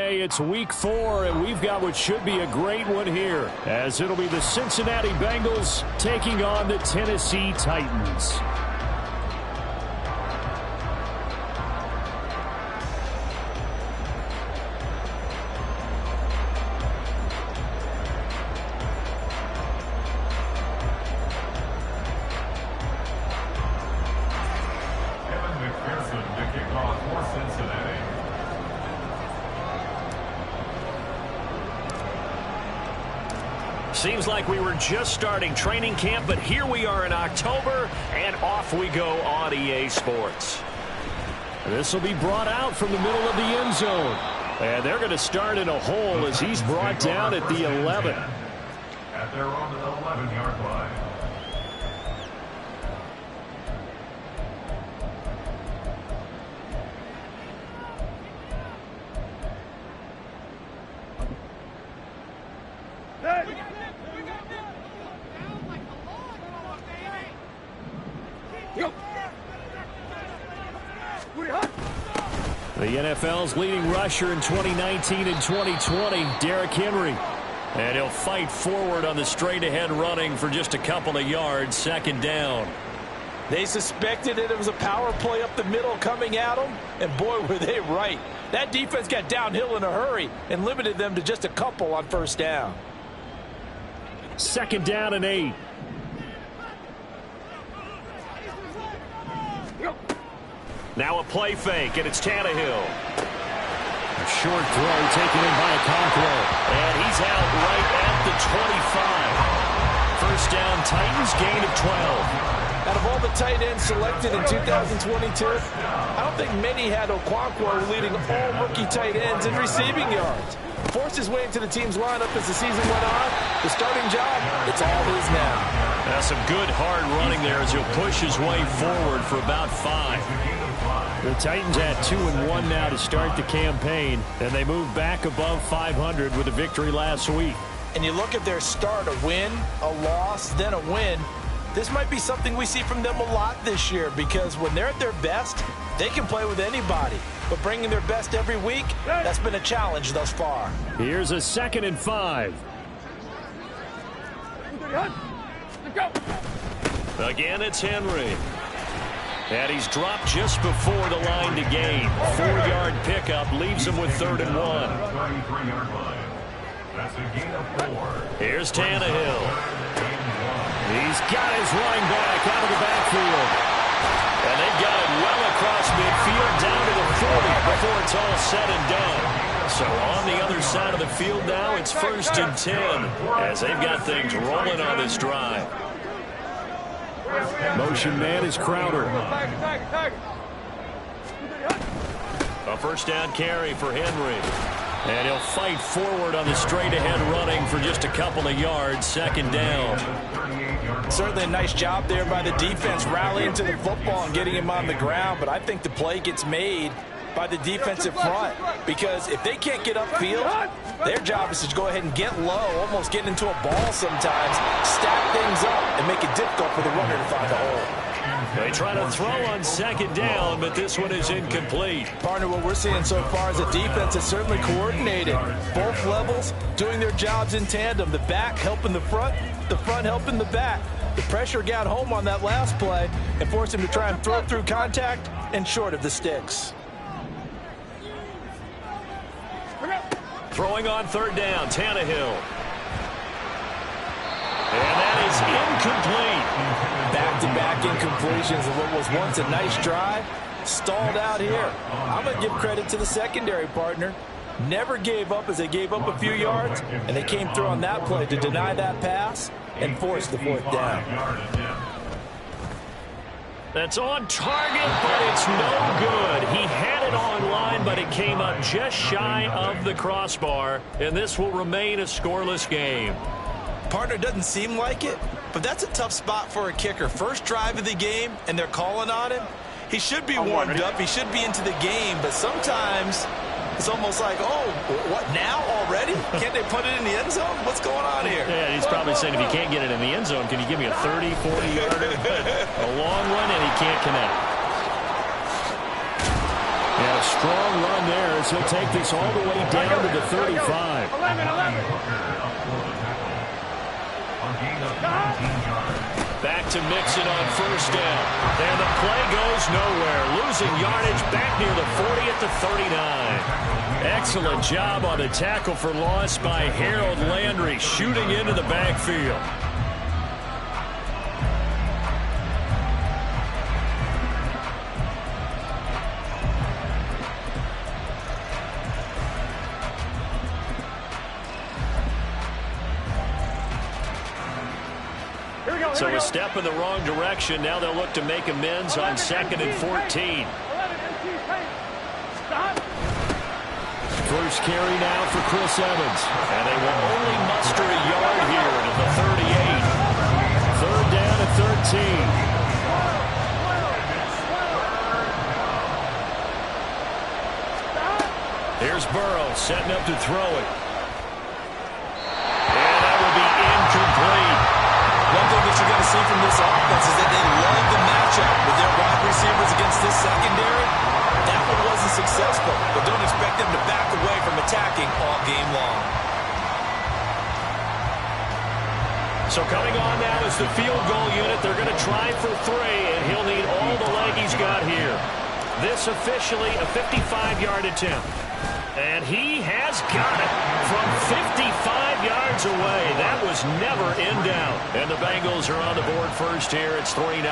Saturday. It's week 4, and we've got what should be a great one here, as it'll be the Cincinnati Bengals taking on the Tennessee Titans. Seems like we were just starting training camp, but here we are in October, and off we go on EA Sports. This will be brought out from the middle of the end zone. And they're going to start in a hole as he's brought down at the 11. At their own 11-yard line. The NFL's leading rusher in 2019 and 2020, Derrick Henry. And he'll fight forward on the straight-ahead running for just a couple of yards, second down. They suspected that it was a power play up the middle coming at them, and boy, were they right. That defense got downhill in a hurry and limited them to just a couple on first down. Second down and 8. Now a play fake, and it's Tannehill. A short throw taken in by Okonkwo. And he's out right at the 25. First down, Titans, gain of 12. Out of all the tight ends selected in 2022, I don't think many had Okonkwo leading all rookie tight ends in receiving yards. Forced his way into the team's lineup as the season went on. The starting job, it's all his now. That's some good hard running there as he'll push his way forward for about 5. The Titans had 2-1 now to start the campaign, and they moved back above 500 with a victory last week. And you look at their start, a win, a loss, then a win. This might be something we see from them a lot this year, because when they're at their best, they can play with anybody. But bringing their best every week, that's been a challenge thus far. Here's a 2nd and 5. Again, it's Henry. And he's dropped just before the line to gain. 4-yard pickup leaves him with 3rd and 1. Here's Tannehill. He's got his running back out of the backfield. And they've got it well across midfield down to the 40 before it's all said and done. So on the other side of the field now, it's 1st and 10 as they've got things rolling on this drive. Motion man is Crowder. A first down carry for Henry. And he'll fight forward on the straight-ahead running for just a couple of yards, second down. Certainly a nice job there by the defense rallying to the football and getting him on the ground, but I think the play gets made by the defensive front, because if they can't get upfield, their job is to go ahead and get low, almost get into a ball sometimes, stack things up, and make it difficult for the runner to find a hole. They try to throw on second down, but this one is incomplete. Partner, what we're seeing so far is a defense that's certainly coordinated. Both levels doing their jobs in tandem. The back helping the front helping the back. The pressure got home on that last play and forced him to try and throw through contact and short of the sticks. Throwing on 3rd down, Tannehill. And that is incomplete. Back-to-back incompletions of what was once a nice drive. Stalled out here. I'm going to give credit to the secondary, partner. Never gave up as they gave up a few yards, and they came through on that play to deny that pass and force the 4th down. That's on target, but it's no good. He had it on line, but it came up just shy of the crossbar, and this will remain a scoreless game. Partner, doesn't seem like it, but that's a tough spot for a kicker. First drive of the game, and they're calling on him. He should be warmed up. He should be into the game, but sometimes it's almost like, oh, what, now already? Can't they put it in the end zone? What's going on here? Yeah, he's probably saying, if you can't get it in the end zone, can you give me a 30, 40-yarder? A long one, and he can't connect. And a strong run there as he'll take this all the way down to the 35. 11. Back to Mixon on first down. And the play goes nowhere. Losing yardage back near the 40 at the 39. Excellent job on the tackle for loss by Harold Landry, shooting into the backfield. So a step in the wrong direction. Now they'll look to make amends on 2nd and 14. First carry now for Chris Evans. And they will only muster a yard here at the 38. Third down at 13. Here's Burrow setting up to throw it. And that will be incomplete. One thing that you're going to see from this offense is that they love the matchup with their wide receivers against this secondary. That one wasn't successful, but don't expect them to back away from attacking all game long. So coming on now is the field goal unit. They're going to try for 3, and he'll need all the leg he's got here. This officially a 55-yard attempt. And he has got it from 55 yards away. That was never in doubt. And the Bengals are on the board first here. It's 3-0.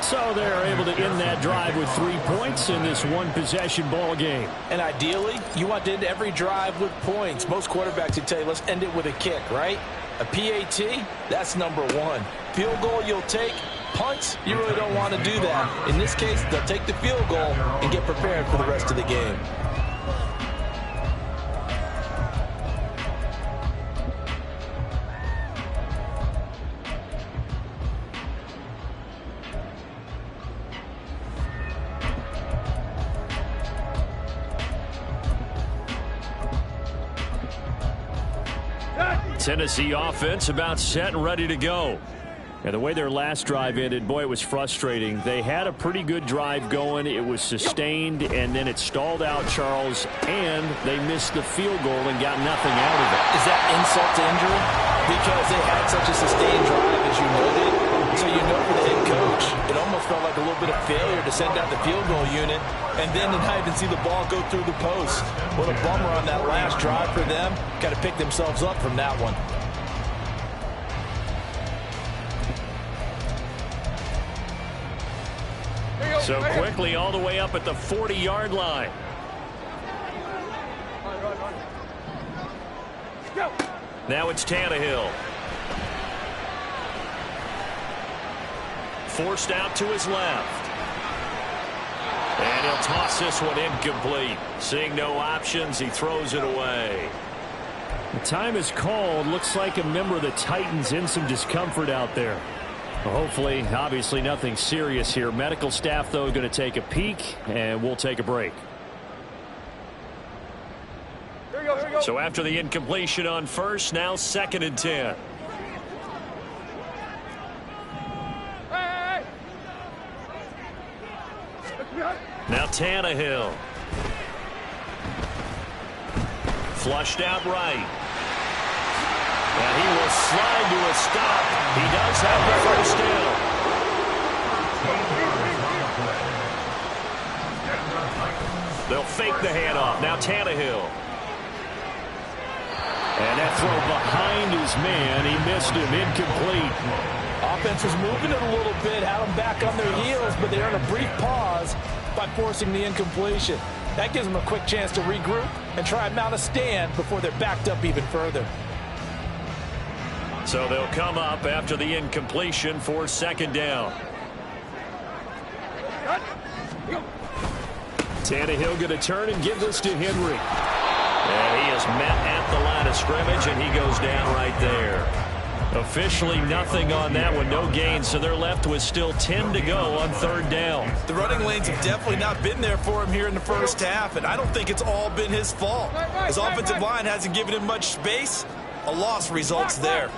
So they're able to end that drive with 3 points in this one-possession ball game. And ideally, you want to end every drive with points. Most quarterbacks would tell you, let's end it with a kick, right? A PAT, that's number 1. Field goal you'll take. Punts, you really don't want to do that. In this case, they'll take the field goal and get prepared for the rest of the game. Tennessee offense about set and ready to go. And the way their last drive ended, boy, it was frustrating. They had a pretty good drive going. It was sustained, and then it stalled out, Charles, and they missed the field goal and got nothing out of it. Is that insult to injury? Because they had such a sustained drive, as you noted. So you know for the head coach, it almost felt like a little bit of failure to send out the field goal unit and then to not even see the ball go through the post. What a bummer on that last drive for them. Got to pick themselves up from that one. So quickly all the way up at the 40-yard line. Now it's Tannehill. Forced out to his left. And he'll toss this one incomplete. Seeing no options, he throws it away. The time is called. Looks like a member of the Titans in some discomfort out there. Well, hopefully, obviously nothing serious here. Medical staff, though, going to take a peek, and we'll take a break. So after the incompletion on first, now 2nd and 10. Now Tannehill. Flushed out right. And he will slide to a stop. He does have the first down. They'll fake the handoff. Now Tannehill. And that throw behind his man. He missed him. Incomplete. Offense was moving it a little bit, had them back on their heels, but they're in a brief pause by forcing the incompletion. That gives them a quick chance to regroup and try and mount a stand before they're backed up even further. So they'll come up after the incompletion for 2nd down. Tannehill going to turn and give this to Henry. And he is met at the line of scrimmage, and he goes down right there. Officially nothing on that one, no gain, so they're left with still 10 to go on 3rd down. The running lanes have definitely not been there for him here in the first half, and I don't think it's all been his fault. His offensive line hasn't given him much space. A loss results there.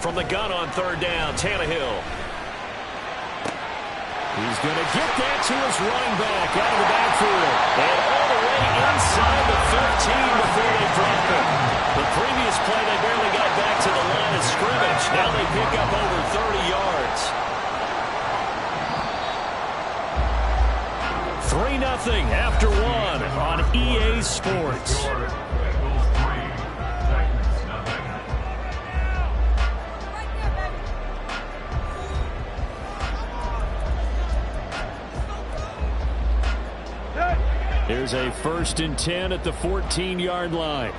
From the gun on third down, Tannehill. He's going to get that to his running back out of the backfield. And all the way inside the 15 before they drop him. The previous play, they barely got back to the line of scrimmage. Now they pick up over 30 yards. 3-0 after one on EA Sports. Here's a 1st and 10 at the 14-yard line.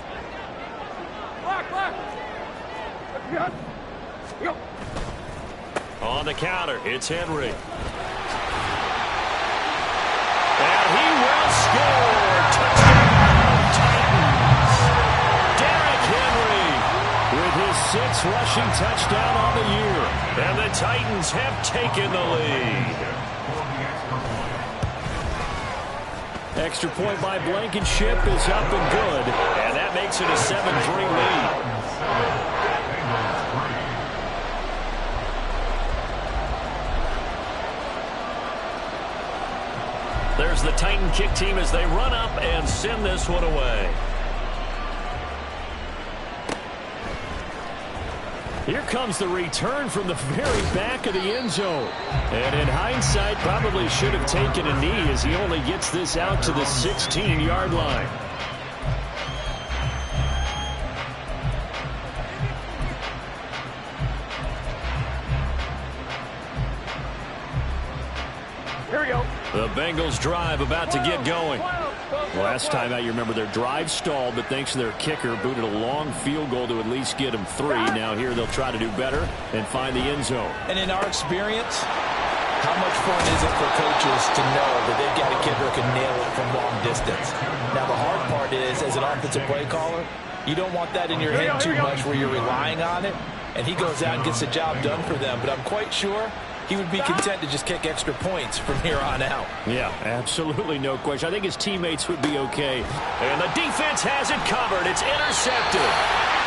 On the counter, it's Henry. And he will score. Touchdown, Titans. Derrick Henry With his 6th rushing touchdown on the year. And the Titans have taken the lead. Extra point by Blankenship is up and good. And that makes it a 7-3 lead. There's the Titan kick team as they run up and send this one away. Here comes the return from the very back of the end zone. And in hindsight, probably should have taken a knee as he only gets this out to the 16-yard line. Here we go. The Bengals drive about to get going. Last time out, you remember their drive stalled, but thanks to their kicker, booted a long field goal to at least get them 3. Now here they'll try to do better and find the end zone. And in our experience, how much fun is it for coaches to know that they've got a kicker who can nail it from long distance? Now, the hard part is, as an offensive play caller, you don't want that in your head too much where you're relying on it, and he goes out and gets the job done for them. But I'm quite sure he would be content to just kick extra points from here on out. Yeah, absolutely no question. I think his teammates would be okay. And the defense has it covered. It's intercepted.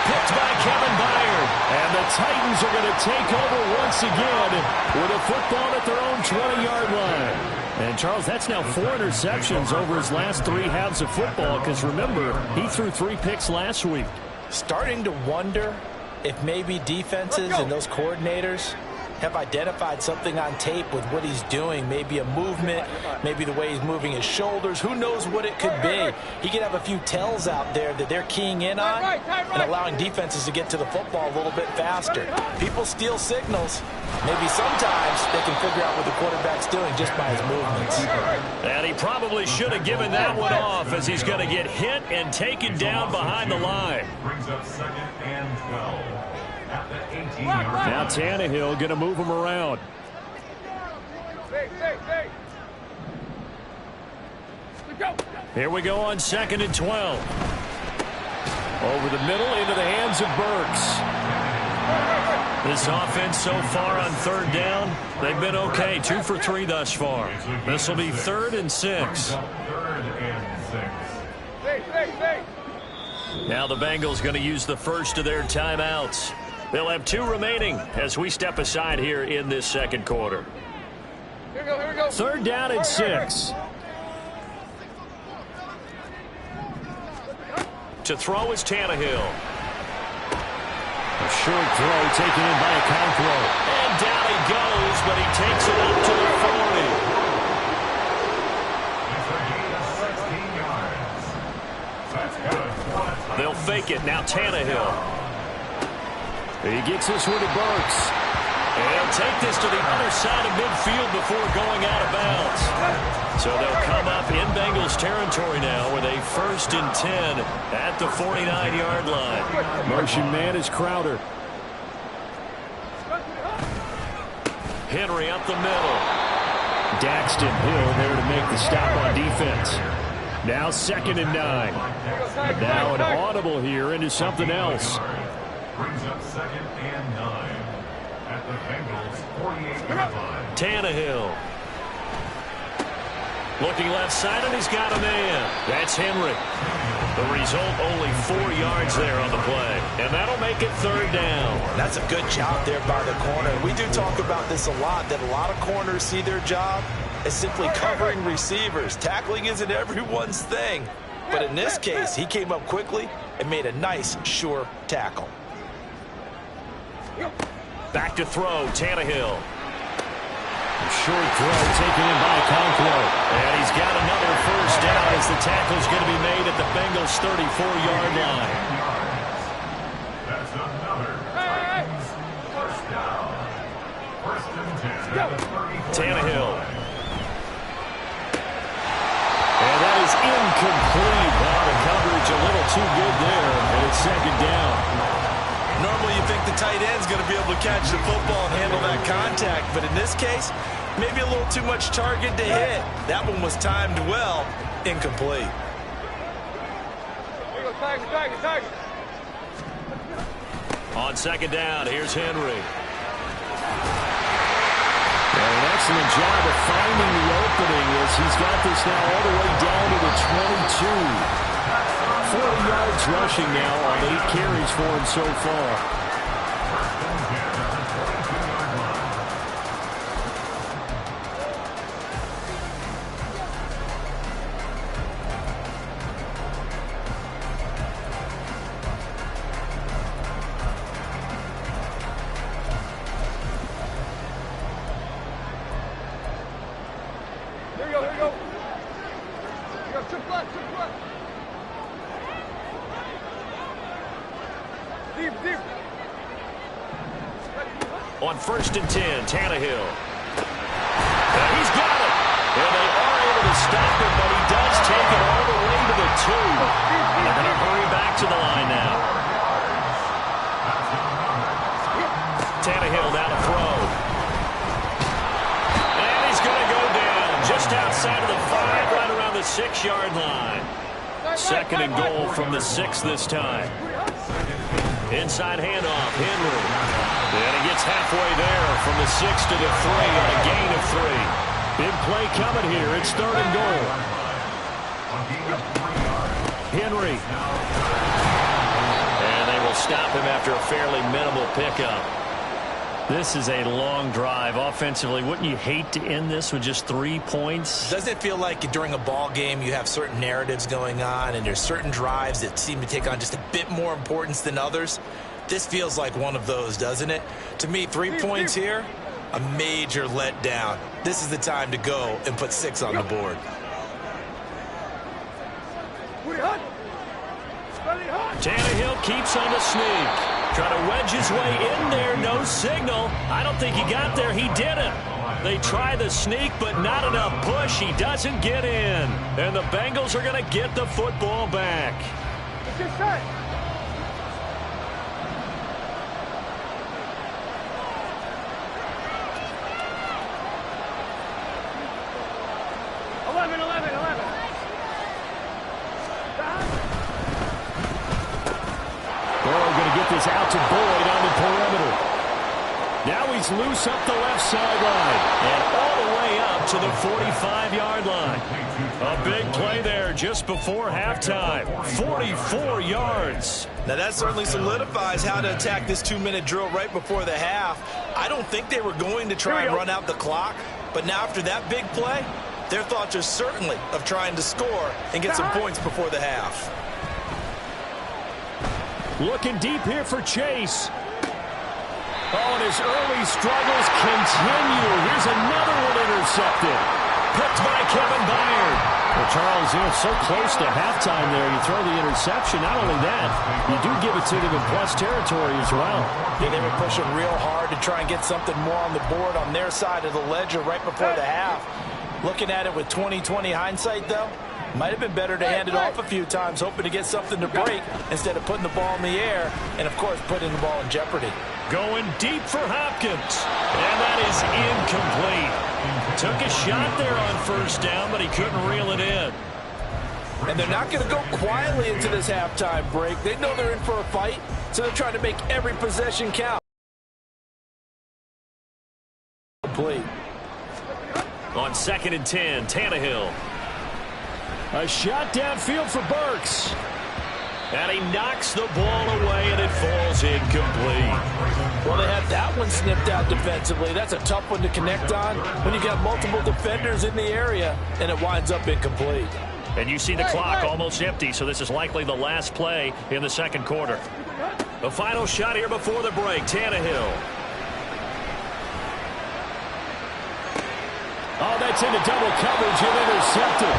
Picked by Kevin Byard. And the Titans are going to take over once again with a football at their own 20-yard line. And, Charles, that's now 4 interceptions over his last 3 halves of football because, remember, he threw 3 picks last week. Starting to wonder if maybe defenses and those coordinators have identified something on tape with what he's doing. Maybe a movement, maybe the way he's moving his shoulders. Who knows what it could be? He could have a few tells out there that they're keying in on and allowing defenses to get to the football a little bit faster. People steal signals. Maybe sometimes they can figure out what the quarterback's doing just by his movements. And he probably should have given that one off as he's going to get hit and taken down behind the line. Brings up 2nd and 12. At the 18-yard line. Now Tannehill going to move him around. Here we go on 2nd and 12. Over the middle into the hands of Burks. This offense so far on 3rd down, they've been okay. 2 for 3 thus far. This will be 3rd and 6. 3rd and 6. Now the Bengals going to use the first of their timeouts. They'll have 2 remaining as we step aside here in this 2nd quarter. Here we go. 3rd down and 6. To throw is Tannehill. A short throw taken in by Okonkwo. And down he goes, but he takes it up to the 40. It's a gain of 16 yards. That's good. They'll fake it. Now Tannehill. He gets this one to Burks. And he'll take this to the other side of midfield before going out of bounds. So they'll come up in Bengals territory now with a 1st and 10 at the 49-yard line. Motion man is Crowder. Henry up the middle. Daxton Hill there to make the stop on defense. Now 2nd and 9. Now an audible here into something else. Brings up 2nd and 9 at the Bengals 48-yard line. Tannehill. Looking left side, and he's got a man. That's Henry. The result, only 4 yards there on the play. And that'll make it 3rd down. That's a good job there by the corner. We do talk about this a lot, that a lot of corners see their job as simply covering receivers. Tackling isn't everyone's thing. But in this case, he came up quickly and made a nice, sure tackle. Back to throw, Tannehill. Short throw taken in by Conklin. And he's got another 1st down as the tackle's going to be made at the Bengals' 34-yard line. That's another Titans 1st down. 1st and 10 at the 34. Tannehill. And that is incomplete. Wow, the coverage a little too good there, and it's 2nd down. Normally you think the tight end's going to be able to catch the football and handle that contact, but in this case, maybe a little too much target to hit. That one was timed well, incomplete. Here you go, Tiger. On 2nd down, here's Henry. And an excellent job of finding the opening as he's got this now all the way down to the 22. 40 yards rushing now on 8 carries for him so far. Here you go. Triple left. Deep. On 1st and 10, Tannehill. And he's got it. And they are able to stop him, but he does take it all the way to the 2. They're going to hurry back to the line now. Tannehill now to throw. And he's going to go down just outside of the 5, right around the 6-yard line. 2nd and goal from the 6 this time. Inside handoff, Henry. And he gets halfway there from the 6 to the 3 on a gain of 3. Big play coming here. It's 3rd and goal. Henry. And they will stop him after a fairly minimal pickup. This is a long drive offensively. Wouldn't you hate to end this with just 3 points? Doesn't it feel like during a ball game you have certain narratives going on and there's certain drives that seem to take on just a bit more importance than others? This feels like one of those, doesn't it? To me, 3 points here, a major letdown. This is the time to go and put 6 on the board. Tannehill keeps on the sneak. Trying to wedge his way in there, no signal. I don't think he got there. He didn't. They try the sneak, but not enough push. He doesn't get in. And the Bengals are going to get the football back. It's your set. This out to Boyd on the perimeter. Now he's loose up the left sideline and all the way up to the 45-yard line. A big play there just before halftime. 44 yards. Now that certainly solidifies how to attack this 2-minute drill right before the half. I don't think they were going to try and run out the clock, but now after that big play, their thoughts are certainly of trying to score and get some points before the half. Looking deep here for Chase. Oh, and his early struggles continue. Here's another one intercepted. Picked by Kevin Byard. Well, Charles, so close to halftime there. You throw the interception. Not only that, you do give it to them in plus territory as well. Yeah, they were pushing real hard to try and get something more on the board on their side of the ledger right before the half. Looking at it with 20/20 hindsight, though, might have been better to hand it off a few times, hoping to get something to break instead of putting the ball in the air and, of course, putting the ball in jeopardy. Going deep for Hopkins. And that is incomplete. Took a shot there on 1st down, but he couldn't reel it in. And they're not going to go quietly into this halftime break. They know they're in for a fight, so they're trying to make every possession count. Complete. On 2nd and 10, Tannehill. A shot downfield for Burks. And he knocks the ball away, and it falls incomplete. Well, they had that one snipped out defensively. That's a tough one to connect on when you got multiple defenders in the area, and it winds up incomplete. And you see the clock almost empty, so this is likely the last play in the second quarter. The final shot here before the break, Tannehill. Oh, that's into double coverage and intercepted.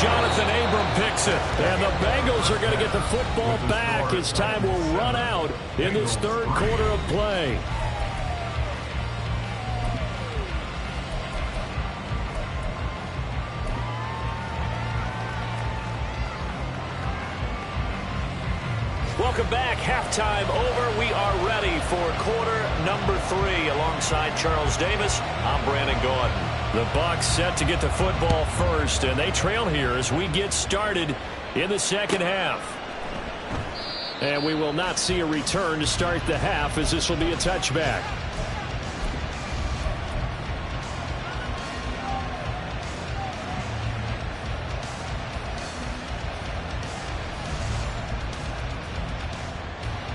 Jonathan Abram picks it. And the Bengals are going to get the football back as time will run out in this third quarter of play. Welcome back. Halftime over. We are ready for quarter number 3. Alongside Charles Davis, I'm Brandon Gaudin. The Bucs set to get the football first, and they trail here as we get started in the second half. And we will not see a return to start the half, as this will be a touchback.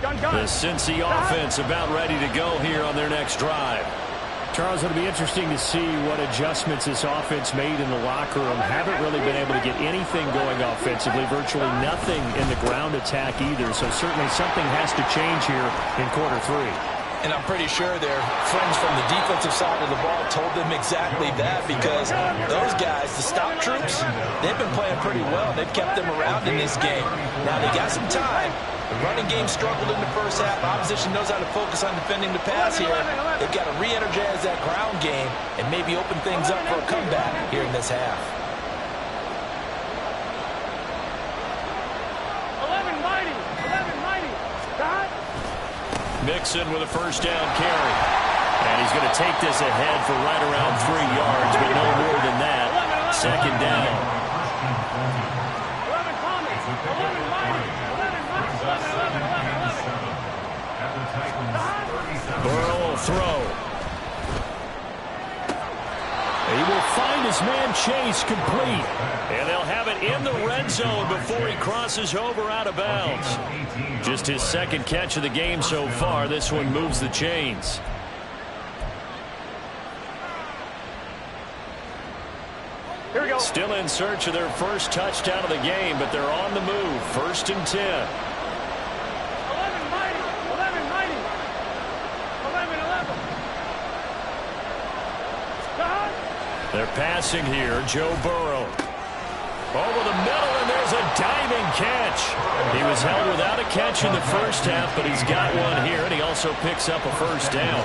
The Cincy offense about ready to go here on their next drive. Charles, it'll be interesting to see what adjustments this offense made in the locker room. Haven't really been able to get anything going offensively, virtually nothing in the ground attack either. So certainly something has to change here in quarter 3. And I'm pretty sure their friends from the defensive side of the ball told them exactly that, because those guys, the stop troops, they've been playing pretty well. They've kept them around in this game. Now they got some time. The running game struggled in the first half. Opposition knows how to focus on defending the pass here. They've got to re-energize that ground game and maybe open things up for a comeback here in this half. 11-90. God. Mixon with a first down carry. And he's going to take this ahead for right around 3 yards, but no more than that. Second down. Burrow will throw. He will find his man Chase complete. And they'll have it in the red zone before he crosses over out of bounds. Just his second catch of the game so far. This one moves the chains. Here we go. Still in search of their first touchdown of the game, but they're on the move. 1st and 10. 11-11. They're passing here. Joe Burrow. Over the middle, and there's a diving catch. He was held without a catch in the first half, but he's got one here, and he also picks up a first down.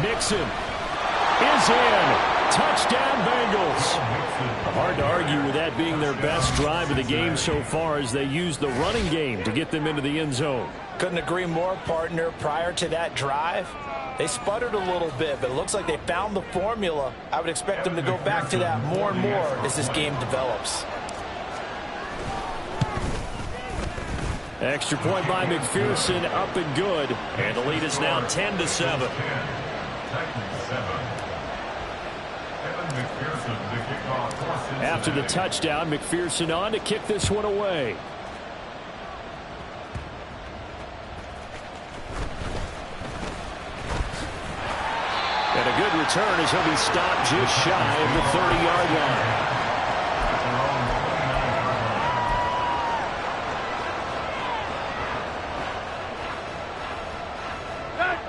Mixon is in. Touchdown, Bengals. Hard to argue with that being their best drive of the game so far, as they use the running game to get them into the end zone. Couldn't agree more, partner. Prior to that drive, they sputtered a little bit, but it looks like they found the formula. I would expect them to go back to that more and more as this game develops. Extra point by McPherson, up and good. And the lead is now 10-7. After the touchdown, McPherson on to kick this one away. And a good return as he'll be stopped just shy of the 30-yard line.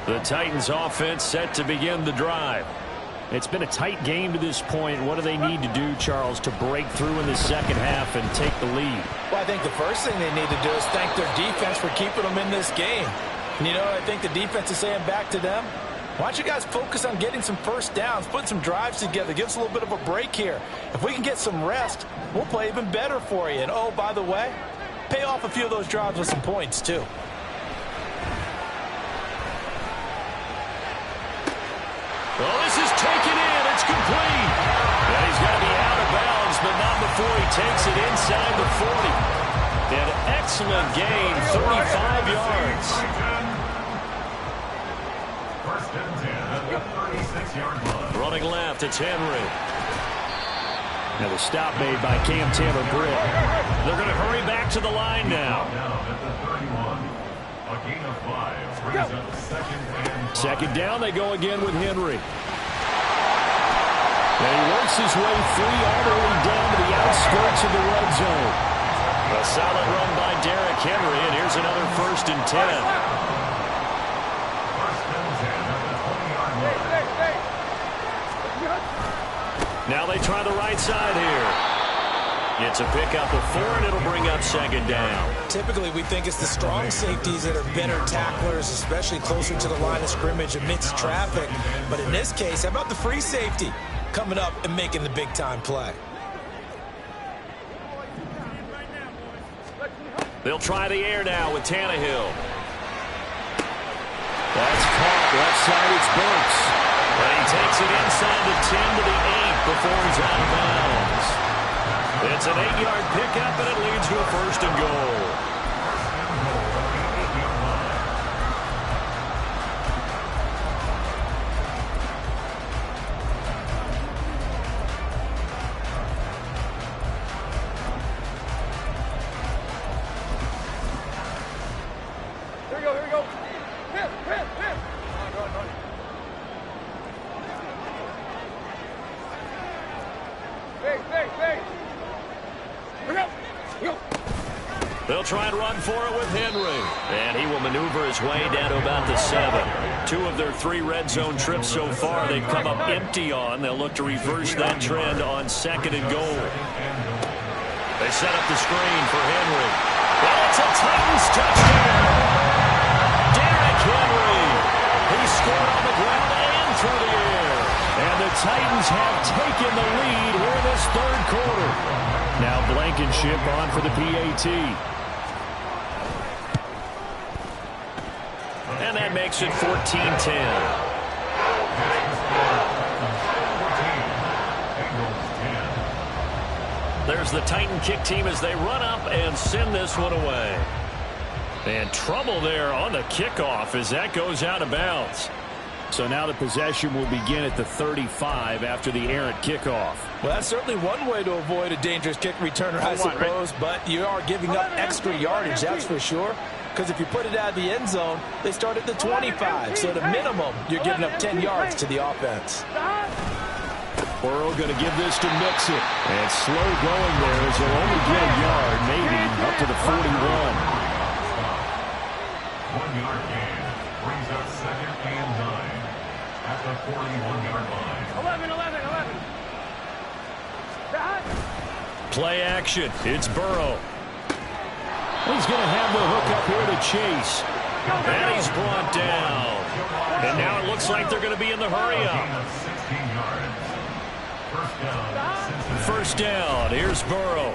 The Titans offense set to begin the drive. It's been a tight game to this point. What do they need to do, Charles, to break through in the second half and take the lead? Well, I think the first thing they need to do is thank their defense for keeping them in this game. And you know what I think the defense is saying back to them? Why don't you guys focus on getting some first downs, put some drives together, give us a little bit of a break here. If we can get some rest, we'll play even better for you. And, oh, by the way, pay off a few of those drives with some points, too. Well, this is taken in. It's complete. And he's going to be out of bounds, but not before he takes it inside the 40. An excellent gain, 35 yards. First and 10 at the 36-yard line. Running left, it's Henry. Now the stop made by Cam Taylor-Britt. They're going to hurry back to the line now. Down at the 31. A gain of 5 brings up second and 5. Second down, they go again with Henry. And he works his way free all the way down to the outskirts of the red zone. A solid run by Derrick Henry, and here's another 1st and 10. First and 10 at the 20-yard line. Now they try the right side here. It's a pickup of 4, and it'll bring up second down. Typically, we think it's the strong safeties that are better tacklers, especially closer to the line of scrimmage amidst traffic. But in this case, how about the free safety coming up and making the big-time play? They'll try the air now with Tannehill. That's caught. Left side, it's Burks. And he takes it inside the 10 to the 8 before he's out of bounds. It's an 8-yard pickup, and it leads to a 1st and goal. Here we go, here we go. Hit. Hey. Here we go. They'll try and run for it with Henry. And he will maneuver his way down to about the 7. 2 of their 3 red zone trips so far they've come up empty on. They'll look to reverse that trend on 2nd and goal. They set up the screen for Henry. Well, it's a Titans touchdown. Derrick Henry. He scored on the ground and through the air. And the Titans have taken the lead here in this 3rd quarter. Now Blankenship on for the PAT. And that makes it 14-10. There's the Titan kick team as they run up and send this one away. And trouble there on the kickoff as that goes out of bounds. So now the possession will begin at the 35 after the errant kickoff. Well, that's certainly one way to avoid a dangerous kick returner, I suppose, but you are giving up extra yardage, that's for sure. Because if you put it out of the end zone, they start at the 25. So at a minimum, you're giving up 10 yards to the offense. Burrow going to give this to Mixon. And slow going there as he'll only get a yard, maybe up to the 41. 1-yard gain brings up second and 9 at the 41-yard line. 11. Play action. It's Burrow. He's going to have the hook up here to Chase. And he's brought down. And now it looks like they're going to be in the hurry up. Gain of 16 yards. First down. Here's Burrow.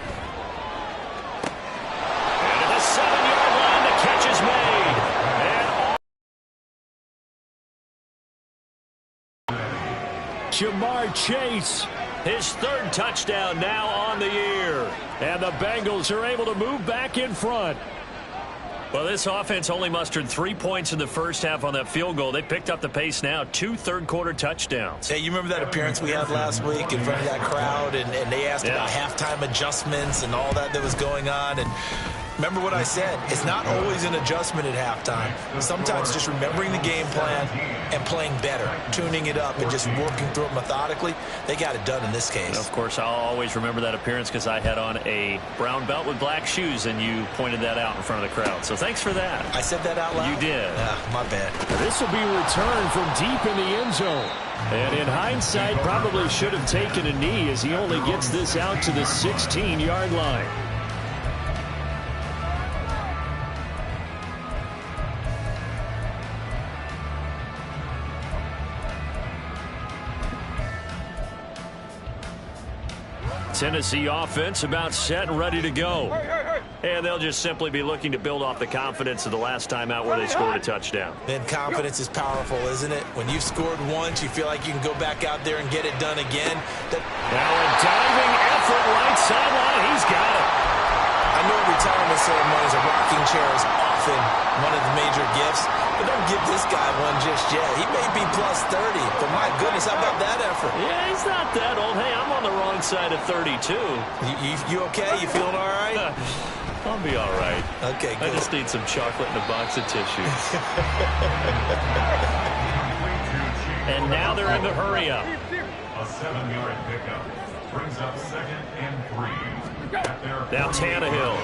And at the 7-yard line, the catch is made. And Jamar Chase. his 3rd touchdown now on the year. And the Bengals are able to move back in front. Well, this offense only mustered 3 points in the first half on that field goal. They picked up the pace now. 2 third-quarter touchdowns. Hey, you remember that appearance we had last week in front of that crowd, and they asked about halftime adjustments and all that was going on, and remember what I said. It's not always an adjustment at halftime. Sometimes just remembering the game plan and playing better, tuning it up and just working through it methodically. They got it done in this case. And of course, I'll always remember that appearance because I had on a brown belt with black shoes, and you pointed that out in front of the crowd. So thanks for that. I said that out loud? You did. My bad. This will be returned from deep in the end zone. And in hindsight, probably should have taken a knee as he only gets this out to the 16-yard line. Tennessee offense about set and ready to go. And they'll just simply be looking to build off the confidence of the last time out where they scored a touchdown. Then confidence is powerful, isn't it? When you've scored once, you feel like you can go back out there and get it done again. Now a diving effort right sideline. He's got it. I I know retirement ceremonies, a rocking chair is often one of the major gifts, but don't give this guy one just yet. He may be plus 30, but my goodness, how about that effort? Yeah, he's not that old. Hey, I'm on the wrong side of 32. You okay? You feeling all right? I'll be all right. Okay, good. I just need some chocolate and a box of tissues. And now they're in the hurry-up. A 7-yard pickup brings up 2nd and 3. At their Now Tannehill.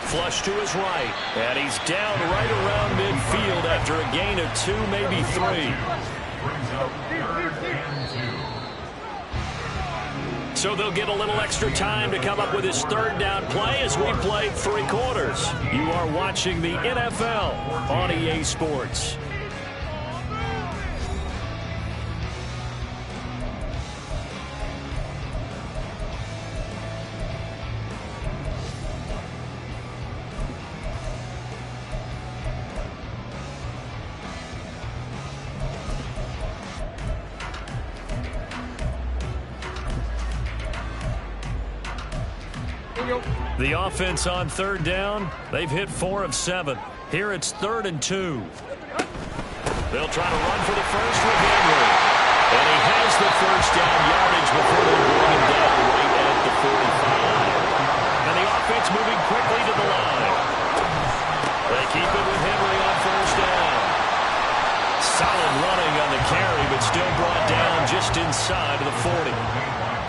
Flush to his right. And he's down right around midfield after a gain of 2, maybe 3. brings up 3rd and 2. So they'll get a little extra time to come up with his third down play as we play 3 quarters. You are watching the NFL on EA Sports. The offense on third down, they've hit 4 of 7. Here it's 3rd and 2. They'll try to run for the first with Henry. And he has the first down yardage before they bring him down right at the 45. And the offense moving quickly to the line. They keep it with Henry on first down. Solid running on the carry, but still brought down just inside of the 40.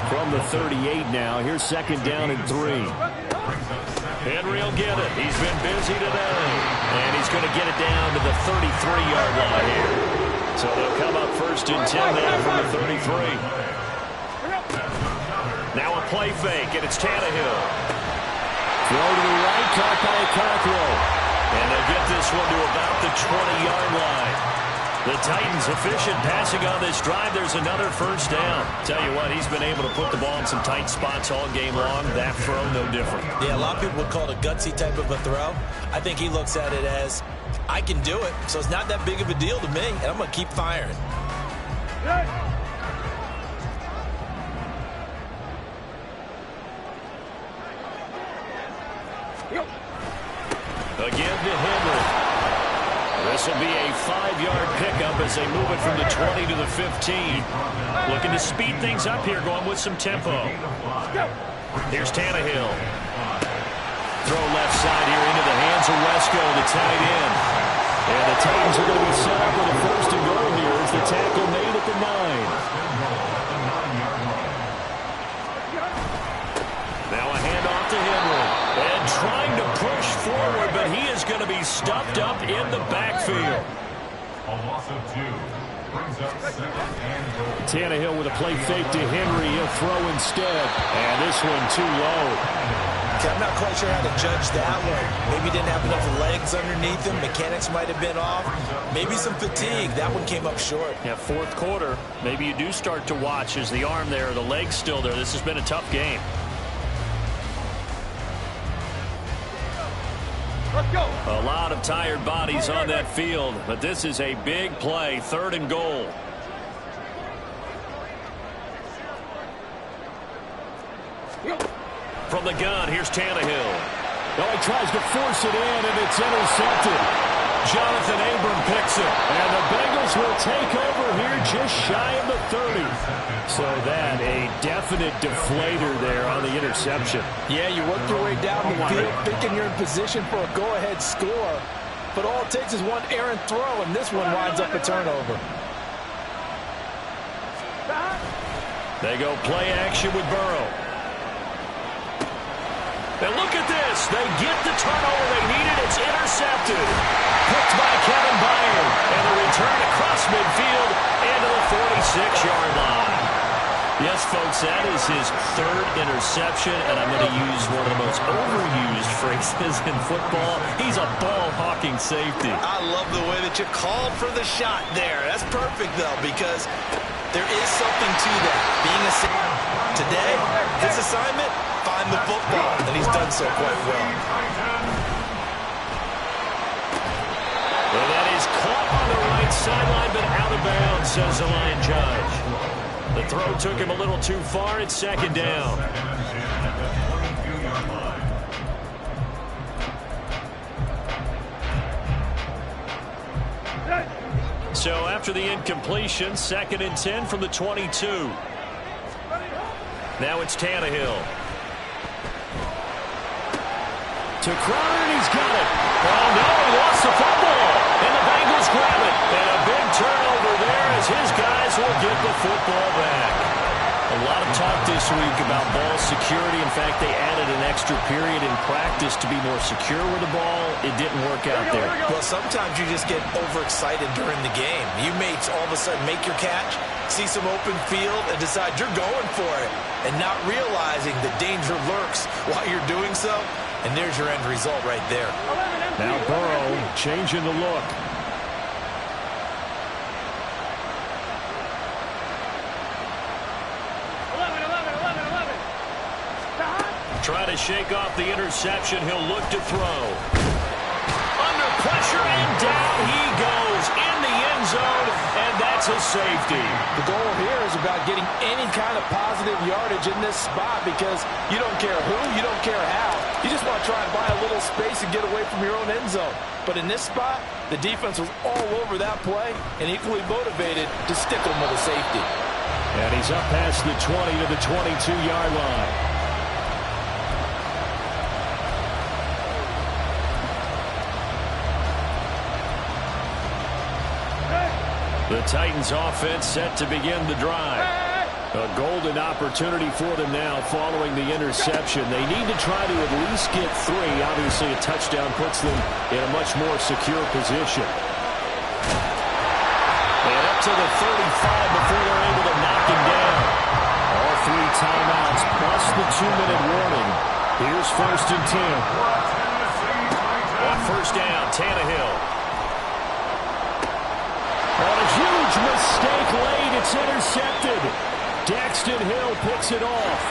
From the 38 now, here's 2nd down and 3. Henry will get it. He's been busy today. And he's going to get it down to the 33-yard line here. So they'll come up 1st and 10 there from the 33. Now a play fake, and it's Tannehill. Throw to the right, caught by Cockrell. And they'll get this one to about the 20-yard line. The Titans efficient passing on this drive. There's another first down. Tell you what, he's been able to put the ball in some tight spots all game long. That throw, no different. Yeah, a lot of people would call it a gutsy type of a throw. I think he looks at it as, I can do it, so it's not that big of a deal to me, and I'm going to keep firing. Again to Henry. This will be a 5-yard pickup as they move it from the 20 to the 15. Looking to speed things up here, going with some tempo. Here's Tannehill. Throw left side here into the hands of Wesco, the tight end. And the Titans are going to be set up with a 1st and goal here as the tackle made at the 9. Now a handoff to Henry. And trying to push forward, but he is going to be stuffed up in the backfield. A loss of 2 brings up 2nd and goal. Tannehill with a play fake to Henry. He'll throw instead. And this one too low. I'm not quite sure how to judge that one. Maybe didn't have enough legs underneath him. Mechanics might have been off. Maybe some fatigue. That one came up short. Yeah, 4th quarter. Maybe you do start to watch as the arm there, the leg's still there. This has been a tough game. Let's go. A lot of tired bodies on that field, but this is a big play, 3rd and goal. From the gun, here's Tannehill. Oh, he tries to force it in, and it's intercepted. Jonathan Abram picks it, and the Bengals will take over here just shy of the 30. So that, a definite deflator there on the interception. Yeah, you work your way down the field thinking you're in position for a go-ahead score, but all it takes is one errant throw, and this one winds up a turnover. They go play action with Burrow. And look at this. They get the turnover they needed. It's intercepted. Picked by Kevin Byard. And the return across midfield into the 46-yard line. Yes, folks, that is his 3rd interception, and I'm going to use one of the most overused phrases in football. He's a ball-hawking safety. I love the way that you called for the shot there. That's perfect, though, because there is something to that. Being a safety today, his assignment, find the football, and he's done so quite well. Well, that is caught on the right sideline, but out of bounds, says the line judge. The throw took him a little too far. It's second down. So after the incompletion, 2nd and 10 from the 22. Now it's Tannehill. To Crowder, and he's got it. Oh, no, he lost the football. And the Bengals grab it. And a big turnover there as his guys will get the football back. A lot of talk this week about ball security. In fact, they added an extra period in practice to be more secure with the ball. It didn't work out there. Well, sometimes you just get overexcited during the game. You may all of a sudden make your catch, see some open field, and decide you're going for it, and not realizing the danger lurks while you're doing so. And there's your end result right there. Now Burrow changing the look. Try to shake off the interception. He'll look to throw. Under pressure, and down he goes in the end zone, and that's a safety. The goal here is about getting any kind of positive yardage in this spot because you don't care who, you don't care how. You just want to try and buy a little space and get away from your own end zone. But in this spot, the defense was all over that play and equally motivated to stick them with a safety. And he's up past the 20 to the 22-yard line. The Titans offense set to begin the drive. A golden opportunity for them now following the interception. They need to try to at least get 3. Obviously, a touchdown puts them in a much more secure position. And up to the 35 before they're able to knock him down. All 3 timeouts plus the 2-minute warning. Here's 1st and 10. On 1st down, Tannehill. On a huge mistake late, it's intercepted. Daxton Hill picks it off.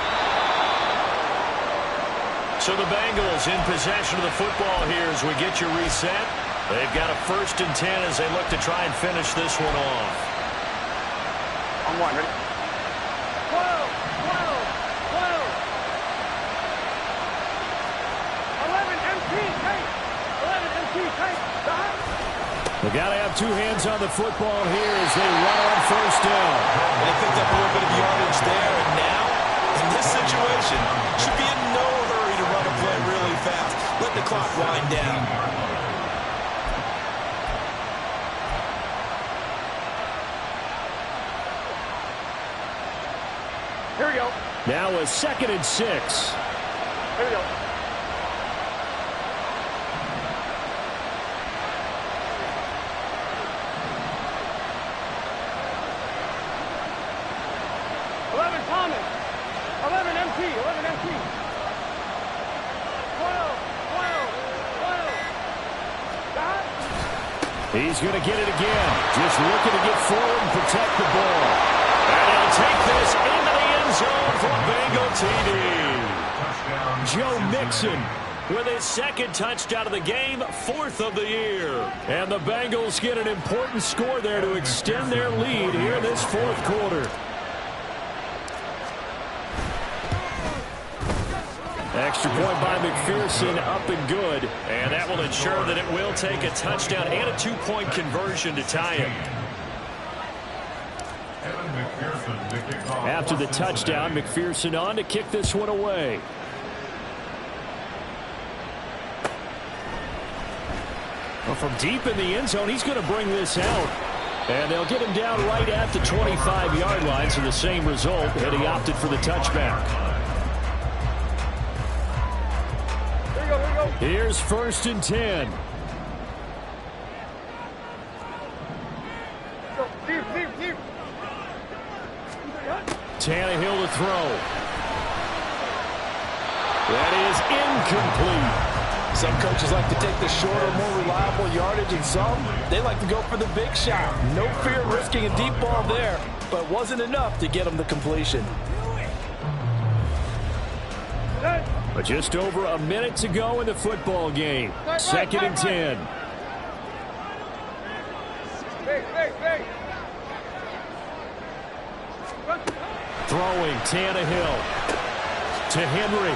So the Bengals in possession of the football here as we get your reset. They've got a 1st and 10 as they look to try and finish this one off. On 1, ready? 12, 11 MT, tight. 11 MT, tight. They got to have 2 hands on the football here as they run on 1st down. They picked up a little bit of yardage there, and now, in this situation, should be in no hurry to run a play really fast. Let the clock wind down. Here we go. Now a 2nd and 6. Here we go. He's going to get it again. Just looking to get forward and protect the ball. And he'll take this into the end zone for Bengal TD. Joe Mixon with his 2nd touchdown of the game, 4th of the year. And the Bengals get an important score there to extend their lead here in this 4th quarter. Extra point by McPherson, up and good. And that will ensure that it will take a touchdown and a 2-point conversion to tie it. After the touchdown, McPherson on to kick this one away. Well, from deep in the end zone, he's going to bring this out. And they'll get him down right at the 25-yard line, so the same result, and he opted for the touchback. Here's 1st and 10. Deep. Tannehill to throw. That is incomplete. Some coaches like to take the shorter, more reliable yardage, and some, they like to go for the big shot. No fear of risking a deep ball there, but wasn't enough to get them the completion. But just over a minute to go in the football game. 2nd and 10. Hey. Throwing Tannehill to Henry.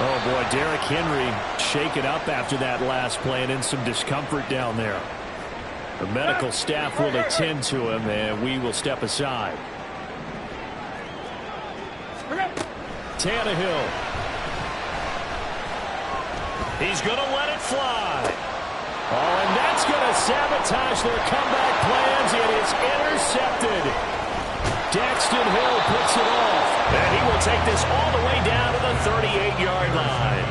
Oh, boy, Derrick Henry shaken up after that last play and in some discomfort down there. The medical staff will attend to him, and we will step aside. Tannehill. He's going to let it fly. Oh, and that's going to sabotage their comeback plans. It is intercepted. Daxton Hill puts it off. And he will take this all the way down to the 38-yard line.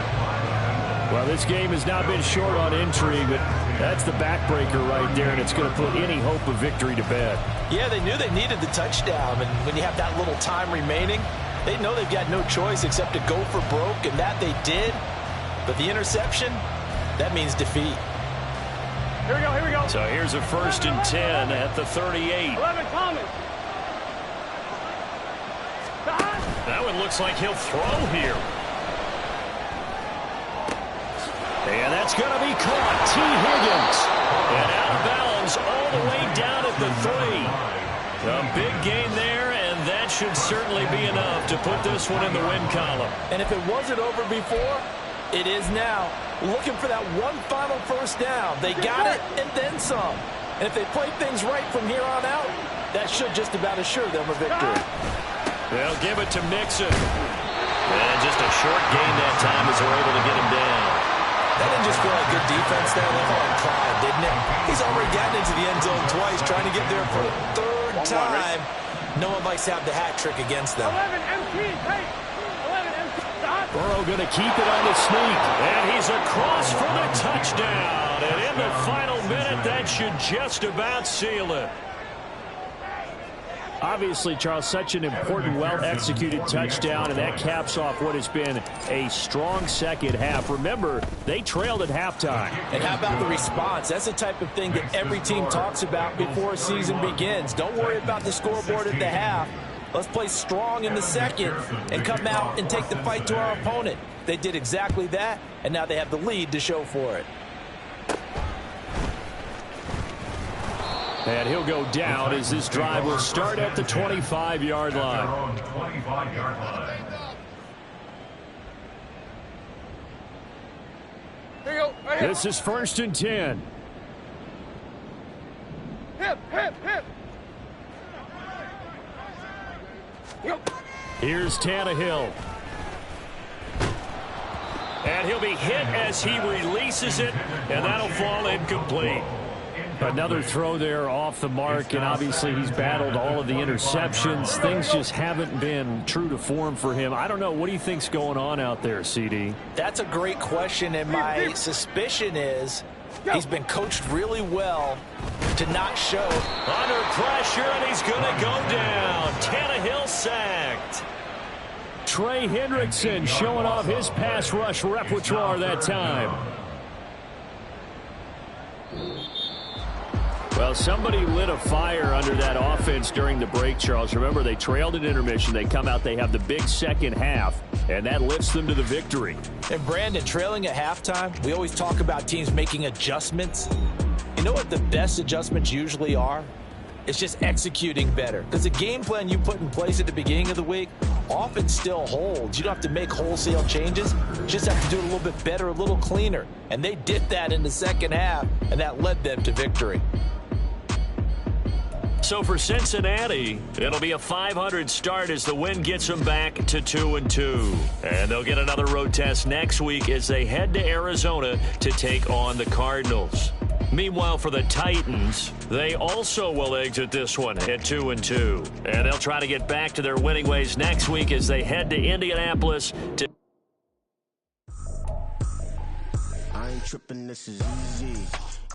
Well, this game has not been short on intrigue, but that's the backbreaker right there, and it's going to put any hope of victory to bed. Yeah, they knew they needed the touchdown, and when you have that little time remaining, they know they've got no choice except to go for broke, and that they did. But the interception, that means defeat. Here we go, here we go. So here's a 1st and 10 at the 38. 11, Thomas. That one looks like he'll throw here. And that's going to be caught. T. Higgins. And out of bounds all the way down at the 3. A big gain there, and that should certainly be enough to put this one in the win column. And if it wasn't over before, it is now. Looking for that one final 1st down. They got it and then some. And if they play things right from here on out, that should just about assure them a victory. They'll give it to Mixon. And just a short gain that time as they're able to get him down. That didn't just feel like good defense there. They called him Clyde, didn't it? He's already gotten into the end zone twice, trying to get there for a 3rd time. No one likes to have the hat trick against them. 11 MT, hey. 11 MT, stop. Burrow going to keep it on the sneak. And he's across for the touchdown. And in the final minute, that should just about seal it. Obviously, Charles, such an important, well-executed touchdown, and that caps off what has been a strong second half. Remember, they trailed at halftime. And how about the response? That's the type of thing that every team talks about before a season begins. Don't worry about the scoreboard at the half. Let's play strong in the second and come out and take the fight to our opponent. They did exactly that, and now they have the lead to show for it. And he'll go down as this drive will start at the 25-yard line. Here you go, right here. This is 1st and 10. Hip, hip, hip. Yo. Here's Tannehill. And he'll be hit as he releases it, and that'll fall incomplete. Another throw there off the mark, and obviously he's battled all of the interceptions. Things just haven't been true to form for him. I don't know. What do you think's going on out there, CD? That's a great question, and my suspicion is he's been coached really well to not show. Under pressure, and he's going to go down. Tannehill sacked. Trey Hendrickson showing off his pass rush repertoire that time. Well, somebody lit a fire under that offense during the break, Charles. Remember, they trailed at intermission. They come out, they have the big second half, and that lifts them to the victory. And, Brandon, trailing at halftime, we always talk about teams making adjustments. You know what the best adjustments usually are? It's just executing better. Because the game plan you put in place at the beginning of the week often still holds. You don't have to make wholesale changes. You just have to do it a little bit better, a little cleaner. And they did that in the second half, and that led them to victory. So for Cincinnati, it'll be a .500 start as the win gets them back to 2-2. And they'll get another road test next week as they head to Arizona to take on the Cardinals. Meanwhile, for the Titans, they also will exit this one at 2-2. And they'll try to get back to their winning ways next week as they head to Indianapolis to... I ain't tripping, this is easy.